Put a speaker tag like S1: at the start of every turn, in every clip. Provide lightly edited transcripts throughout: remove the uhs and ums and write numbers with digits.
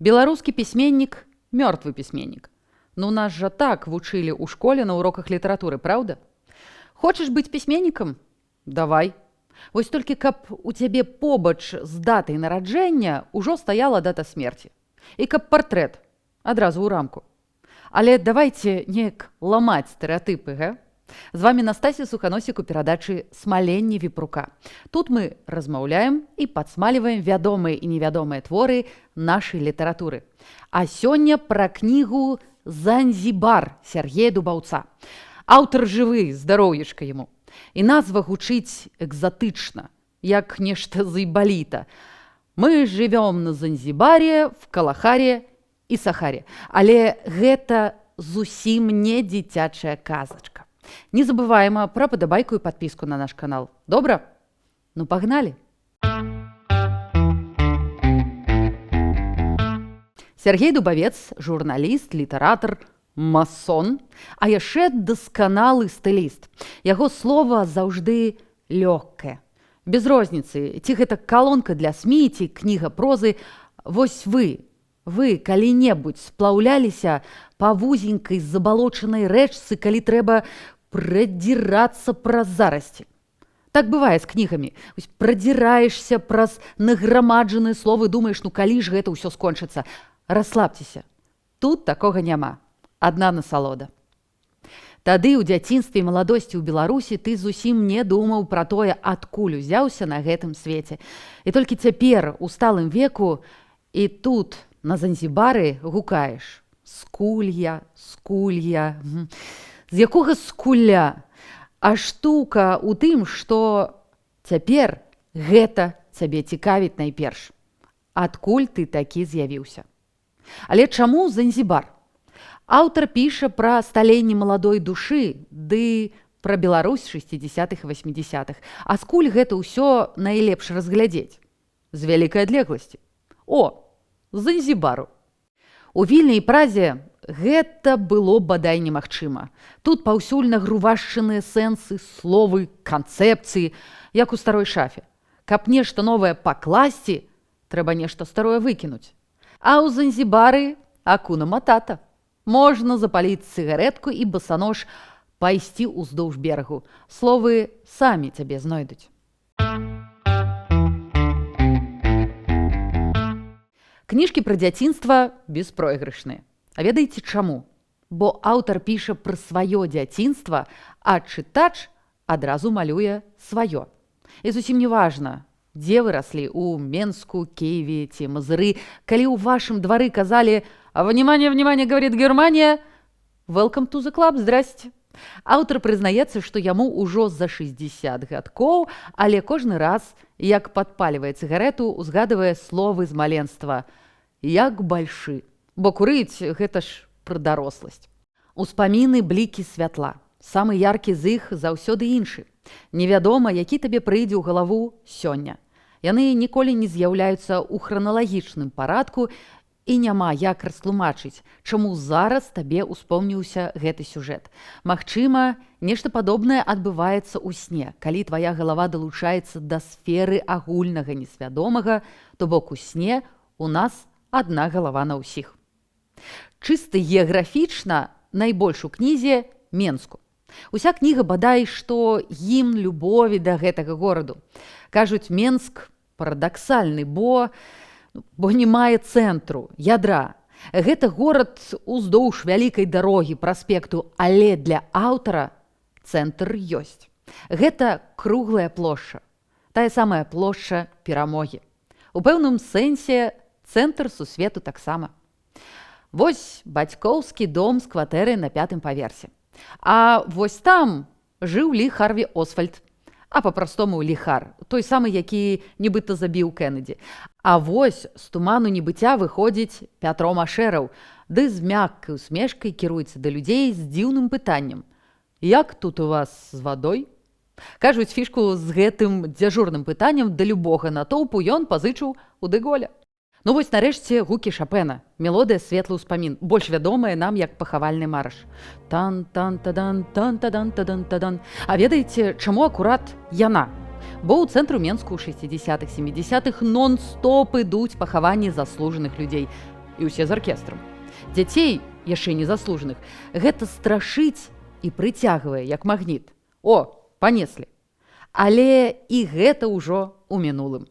S1: Беларускі пісьменнік – мёртвы пісьменнік. Ну, нас жа так вучылі ў школе на уроках літаратуры, праўда? Хочаш быць пісьменнікам? Давай. Вось толькі каб у цябе побач з датай нараджэння ўжо стаяла дата смерці. І каб партрэт адразу ў рамку. Але давайце неяк ламаць стэрэатыпы, га? З вамі Настасія Суханосік у перадачы «Смаленне віпрука». Тут мы размаўляем і падсмальваем вядомыя і невядомыя творы нашай літаратуры. А сёння пра кнігу «Занзібар» Сергея Дубаўца. Аўтар жывы, здароўечка яму. І назва гучыць экзатычна, як нешта з айбаліта. Мы живём на Занзібаре, в Калахаре і Сахаре. Але гэта зусім не дзіцячая казачка. Не забываем пра падабайку і падпіску на наш канал. Добра? Ну, пагналі! Сергей Дубавец – журналіст, літаратар, масон, а яшчэ дасканалы стыліст. Яго слова заўжды лёгкае. Без розніцы, ці гэта калонка для СМІ, ці кніга прозы. Вось вы калі-небудзь сплаўляліся па вузенькай забалочанай рэчцы, калі трэба прадзірацца праз зарасці. Так бывае з кнігамі. Прадзіраешся праз награмаджаныя словы, думаеш, ну калі ж гэта ўсё скончыцца? Расслабцеся. Тут такога няма. Адна насалода. Тады ў дзяцінстве і маладосці ў Беларусі ты зусім не думаў пра тое, адкуль узяўся на гэтым свеце. І толькі цяпер, у сталым веку, і тут, на Занзібары, гукаеш: скулья, скулья. З якога скуля? А штука ў тым, што цяпер гэта цябе цікавіць найперш. Адкуль ты такі з'явіўся? Але чаму Занзібар? Аўтар піша пра сталенне маладой душы, ды пра Беларусь 60-х і 80-х. А скуль гэта ўсё найлепш разглядзець? З вялікай адлегласці. О, з Занзібару. У Вільні і Празе гэта было бадай немагчыма. Тут паўсюль нагрувашчаныя сэнсы, словы, канцэпцыі, як у старой шафе. Каб нешта новае пакласці, трэба нешта старое выкінуць. А ў Занзібары акуна матата. Можна запаліць цыгарэтку і басанож пайсці ўздоўж берагу. Словы самі цябе знойдуць. Кніжкі пра дзяцінства беспройгрышныя. А ведаеце чаму? Бо аўтар піша пра сваё дзяцінства, а чытач адразу малюе сваё. І зусім не важна, дзе вы раслі, у Менску, Киеве ці Мазыры. Калі ў вашым двары казалі: «Внимание, внимание, говорит Германия», welcome to the club, здрасте. Аўтар прызнаецца, што яму ўжо за 60 гадкоў, але кожны раз, як падпальвае цыгарэту, узгадывае словы з маленства: «Як бальшы». Бо курыць – гэта ж пра даросласць. Успаміны блікі святла. Самы яркі з іх заўсёды іншы. Невядома, які табе прыйдзе ў галаву сёння. Яны ніколі не з'яўляюцца ў храналагічным парадку, і няма як растлумачыць, чаму зараз табе ўспомніўся гэты сюжэт. Магчыма, нешта падобнае адбываецца ў сне, калі твая галава далучаецца да сферы агульнага несвядомага, то бок у сне у нас адна галава на ўсіх. Чыста геаграфічна найбольш у кнізе Менску. Уся кніга бадай, што гімн любові да гэтага гораду. Кажуць, Менск парадаксальны, бо не мае цэнтру, ядра. Гэта горад уздоўж вялікай дарогі, праспекту, але для аўтара цэнтр ёсць. Гэта круглая плошча, тая самая плошча перамогі. У пэўным сэнсе цэнтр сусвету таксама. Вось бацькоўскі дом з кватэрай на 5-м паверсе. А вось там жыў Лі Харві Освальд, а па-простому ліхар, той самы, які нібыта забіў Кеннеді. А вось з туману небыцця выходзіць Пятро Машэраў, ды з мяккай усмешкай кіруецца да людзей з дзіўным пытаннем: «Як тут у вас з вадой?» Кажуць, фішку з гэтым дзяжурным пытаннем да любога натоўпу ён пазычыў у Дэ-Голя. Ну вось нарэшце гукі Шапена, мелодыя «Светлы ўспамін», больш вядомая нам як пахавальны марш. Тан-тан-тадан, тан-тадан-тадан-тадан. А ведаеце, чаму акурат яна? Бо ў цэнтру Менску ў 60-х, 70-х нон-стоп ідуць пахаванні заслужаных людзей. і ўсе з аркестрам. Дзяцей, яшчэ незаслужаных, гэта страшыць і прыцягвае, як магніт. О, панеслі. Але і гэта ўжо ў мінулым.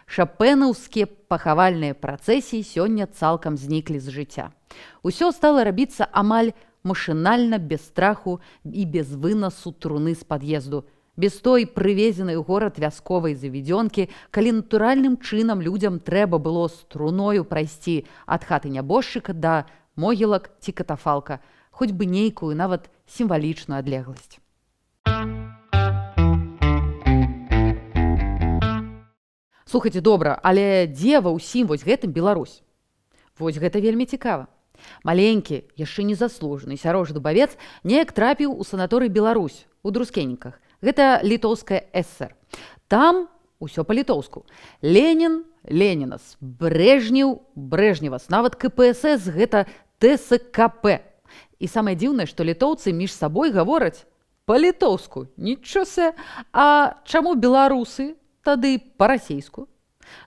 S1: Шапенаўскія пахавальныя працэсіі сёння цалкам зніклі з жыцця. Усё стала рабіцца амаль машынальна, без страху і без вынасу труны з пад'езду, без той прывезенай у горад вясковай заведёнкі, калі натуральным чынам людзям трэба было з труною прайсці ад хаты нябожчыка да могілак ці катафалка, хоць бы нейкую, нават сімвалічную адлегласць. Слухайце, добра, але дзе ва ўсім вось гэтым Беларусь? Вось гэта вельмі цікава. Маленькі, яшчэ незаслужаны сярожы дубавец неяк трапіў у санаторый Беларусь у Друскенніках. Гэта літоўская ССР. Там усё па-літоўску. Ленін, Ленінас, Брежнеў, Брежневас, нават КПСС гэта ТСКП. І самае дзіўнае, што літоўцы між сабой гавораць па-літоўску. Нічосэ, а чаму беларусы тады па-расейску?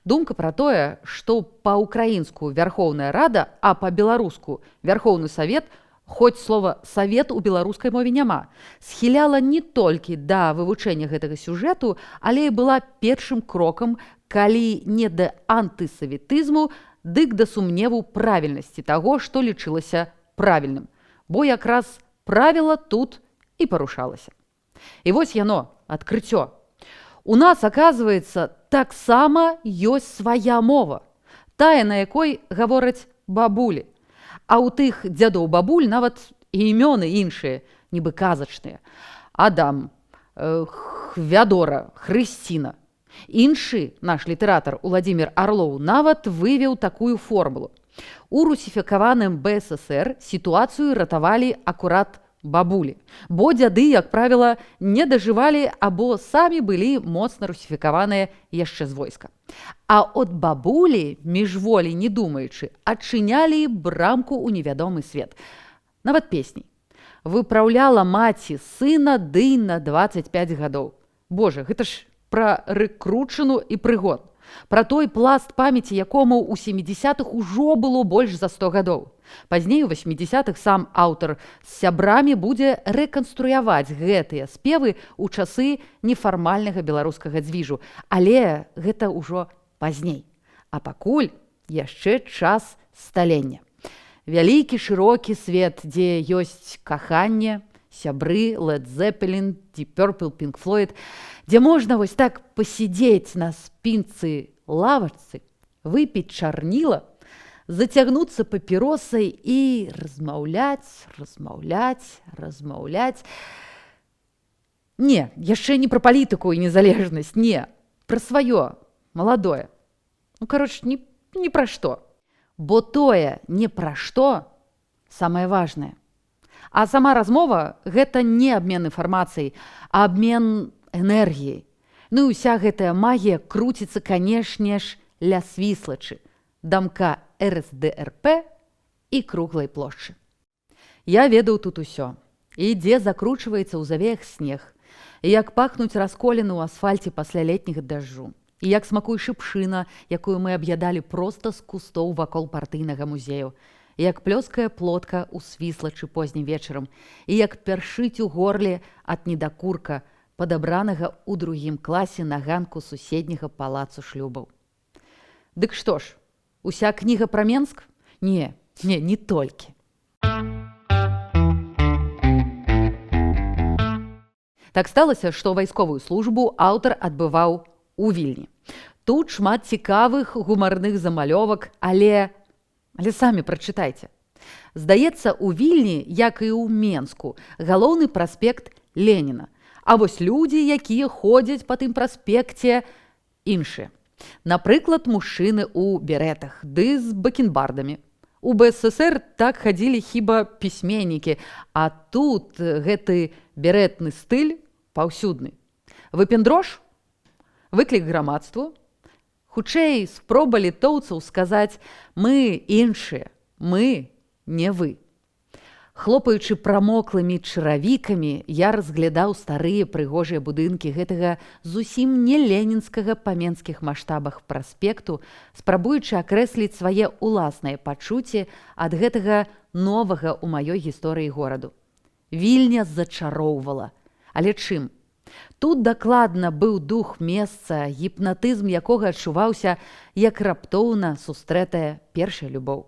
S1: Думка пра тое, што па-ўкраінску Вярхоўная Рада, а па-беларуску Вярхоўны Савет, хоць слова «савет» у беларускай мове няма, схіляла не толькі да вывучэння гэтага сюжэту, але і была першым крокам, калі не да антысаветызму, дык да сумневу правільнасці таго, што лічылася правільным. Бо якраз правіла тут і парушалася. І вось яно, адкрыццё. У нас, аказваецца, таксама ёсць свая мова, тая, на якой гавораць бабулі. А ў тых дзядоў-бабуль нават і імёны іншыя, нібы казачныя. Адам, Хвядора, Хрысціна. Іншы наш літаратар Уладзімір Арлоў нават вывеў такую формулу. У русіфікаваным БССР сітуацыю ратавалі акурат бабулі, бо дзяды, як правіла, не дажывалі або самі былі моцна русіфікаваныя яшчэ з войска. А от бабулі, міжволі не думаючы, адчынялі брамку ў невядомы свет. Нават песні. Выпраўляла маці сына дый на 25 гадоў. Божа, гэта ж пра рэкручану і прыгон. Пра той пласт памяці, якому ў 70-х ужо было больш за 100 гадоў. Пазней у 80-х сам аўтар з сябрамі будзе рэканструяваць гэтыя спевы ў часы нефармальнага беларускага дзвіжу. Але гэта ўжо пазней. А пакуль яшчэ час сталення. Вялікі шырокі свет, дзе ёсць каханне, сябры, Led Zeppelin, Deep Purple, Pink Floyd, дзе можна вось так пасидзець на спінцы лавачцы, выпіць чарніла, зацягнуцца папіросай і размаўляць. Не, яшчэ не пра палітыку і незалежнасць, не, пра сваё, маладое. Не пра што. Бо тое не пра што самае важнае. А сама размова – гэта не абмен інфармацыяй, а абмен энергіяй. Ну і ўся гэтая магія круціцца, канешне ж, ля свіслачы, дамка РСДРП і круглай плошчы. Я ведаў тут усё. І дзе закручваецца ў завеях снег, і як пахнуць расколіны ў асфальце пасля летняга дажджу, і як смакуе шыпшына, якую мы аб'ядалі проста з кустоў вакол партыйнага музею, і як плёская плотка ў свіслачы познім вечарам, і як першыць у горле ад недакурка, падабранага ў другім класе на ганку суседняга палацу шлюбаў. Дык што ж, уся кніга пра Менск? Не толькі. Так сталася, што вайсковую службу аўтар адбываў у Вільні. Тут шмат цікавых гумарных замалёвак, але самі прачытайце. Здаецца, у Вільні, як і ў Менску, галоўны праспект Леніна. А вось людзі, якія ходзяць па тым праспекце, іншыя. Напрыклад, мужчыны ў берэтах, ды з бакенбардамі. У БССР так хадзілі хіба пісьменнікі, а тут гэты берэтны стыль паўсюдны. Выпендрож? Выклік грамадству? Хутчэй, спроба літоўцаў сказаць «мы іншыя, мы, не вы». Хлопаючы прамоклымі чаравікамі, я разглядаў старыя прыгожыя будынкі гэтага зусім не ленінскага па менскіх маштабах праспекту, спрабуючы акрэсліць свае ўласныя пачуцці ад гэтага новага ў маёй гісторыі гораду. Вільня зачароўвала. Але чым? Тут дакладна быў дух месца, гіпнатызм якога адчуваўся як раптоўна сустрэтая першая любоў.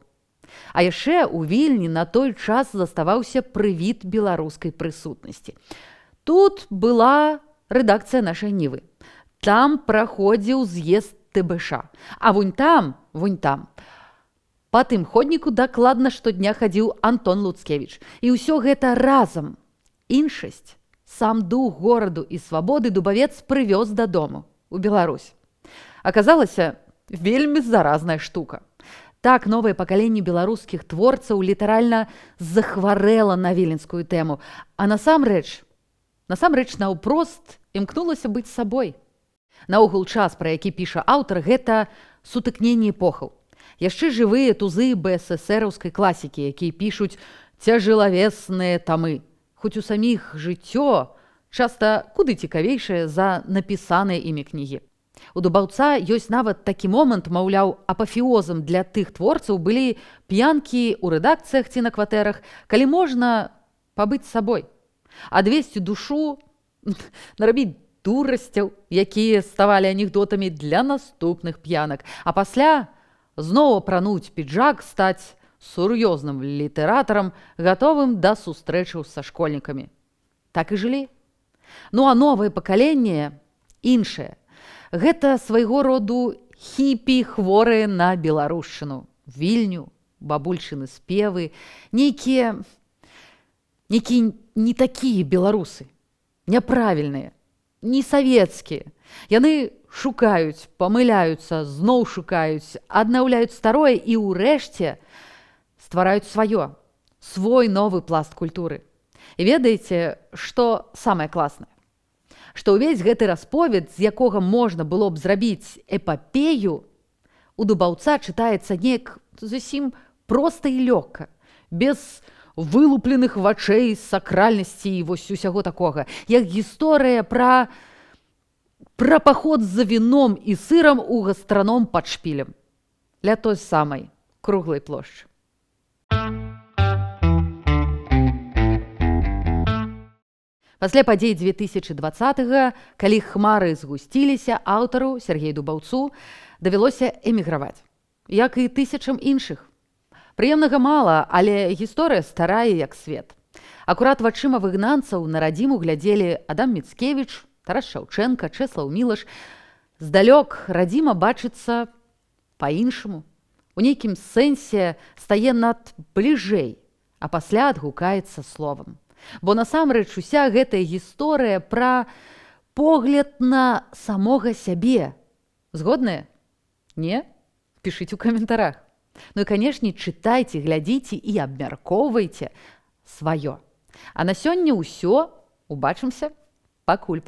S1: А яшчэ ў Вільні на той час заставаўся прывід беларускай прысутнасці. Тут была рэдакцыя нашай Нівы. Там праходзіў з'езд ТБШ. А вунь там, па тым ходніку дакладна штодня хадзіў Антон Луцкевіч. І ўсё гэта разам. Іншасць, сам дух гораду і свабоды Дубавец прывёз дадому, у Беларусь. Аказалася, вельмі заразная штука. Так новае пакаленне беларускіх творцаў літаральна захварэла на віленскую тэму, а насамрэч наўпрост імкнулася быць сабой. Наогул час, пра які піша аўтар, гэта сутыкненне эпохаў. Яшчэ жывыя тузы БССРаўскай класікі, якія пішуць цяжелавесныя тамы. Хоць у саміх жыццё часта куды цікавейшае за напісаныя імі кнігі. У Дубаўца ёсць нават такі момант, маўляў, апафеозам для тых творцаў былі п'янкі ў рэдакцыях ці на кватэрах, калі можна пабыць сабой, адвесці душу, нарабіць дурасцяў, якія ставалі анекдотамі для наступных п'янак, а пасля зноў апрануць піджак, стаць сур'ёзным літаратарам, гатовым да сустрэчаў са школьнікамі. Так і жылі. Ну а новае пакаленне іншае. Гэта свайго роду хіпі, хворыя на беларушчыну, Вільню, бабульчыны спевы, нейкія не такія беларусы, няправільныя, не савецкія. Яны шукаюць, памыляюцца, зноў шукаюць, аднаўляюць старое і ўрэшце ствараюць свой новы пласт культуры. І ведаеце, што самае класнае? Што ўвесь гэты расповед, з якога можна было б зрабіць эпапею, у Дубаўца чытаецца неяк зусім проста і лёгка, без вылупленых вачэй, сакральнасці і вось усяго такога, як гісторыя пра паход за віном і сырам у гастраном пад шпілем ля той самай круглай плошчы. Пасля падзей 2020-га, калі хмары згусціліся, аўтару Сергею Дубаўцу давялося эміграваць, як і тысячам іншых. Прыемнага мала, але гісторыя старая як свет. Акурат вачыма выгнанцаў на радзіму глядзелі Адам Міцкевіч, Тарас Шаўчэнка, Чэслаў Мілаш. Здалёк радзіма бачыцца па-іншаму. У нейкім сэнсе стае над бліжэй, а пасля адгукаецца словам. Бо насамрэч уся гэтая гісторыя пра погляд на самога сябе. Згодныя? Не? Пішыце ў каментарах. Ну і, канешне, чытайце, глядзіце і абмяркоўвайце сваё. А на сёння ўсё. Убачымся. Пакуль.